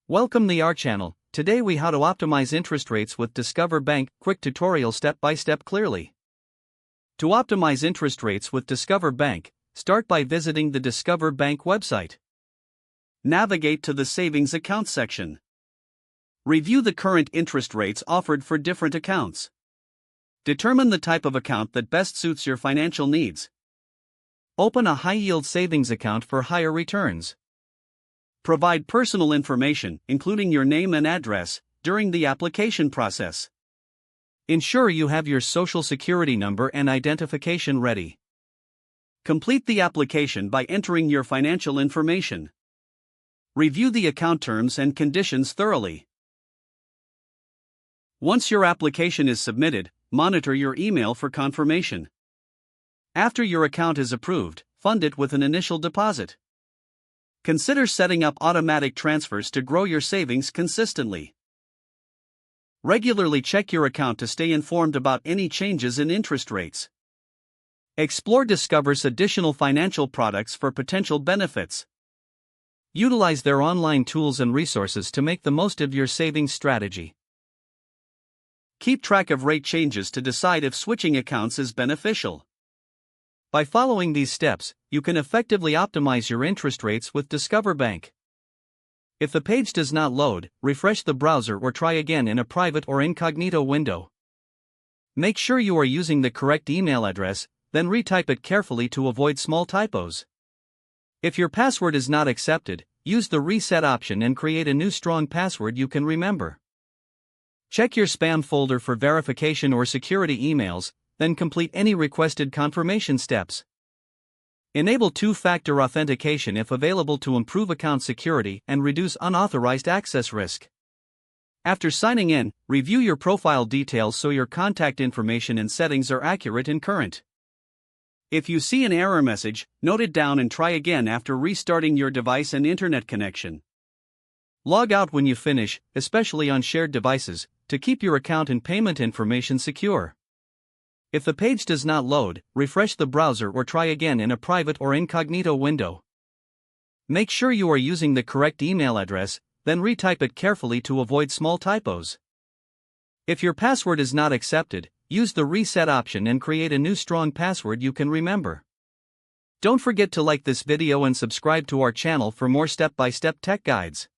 Welcome to our channel. Today we how to optimize interest rates with Discover Bank. Quick tutorial step by step clearly. To optimize interest rates with Discover Bank, start by visiting the Discover Bank website. Navigate to the Savings Account section. Review the current interest rates offered for different accounts. Determine the type of account that best suits your financial needs. Open a high-yield savings account for higher returns. Provide personal information, including your name and address, during the application process. Ensure you have your Social Security number and identification ready. Complete the application by entering your financial information. Review the account terms and conditions thoroughly. Once your application is submitted, monitor your email for confirmation. After your account is approved, fund it with an initial deposit. Consider setting up automatic transfers to grow your savings consistently. Regularly check your account to stay informed about any changes in interest rates. Explore Discover's additional financial products for potential benefits. Utilize their online tools and resources to make the most of your savings strategy. Keep track of rate changes to decide if switching accounts is beneficial. By following these steps, you can effectively optimize your interest rates with Discover Bank. If the page does not load, refresh the browser or try again in a private or incognito window. Make sure you are using the correct email address, then retype it carefully to avoid small typos. If your password is not accepted, use the reset option and create a new strong password you can remember. Check your spam folder for verification or security emails, then complete any requested confirmation steps. Enable two-factor authentication if available to improve account security and reduce unauthorized access risk. After signing in, review your profile details so your contact information and settings are accurate and current. If you see an error message, note it down and try again after restarting your device and internet connection. Log out when you finish, especially on shared devices, to keep your account and payment information secure. If the page does not load, refresh the browser or try again in a private or incognito window. Make sure you are using the correct email address, then retype it carefully to avoid small typos. If your password is not accepted, use the reset option and create a new strong password you can remember. Don't forget to like this video and subscribe to our channel for more step-by-step tech guides.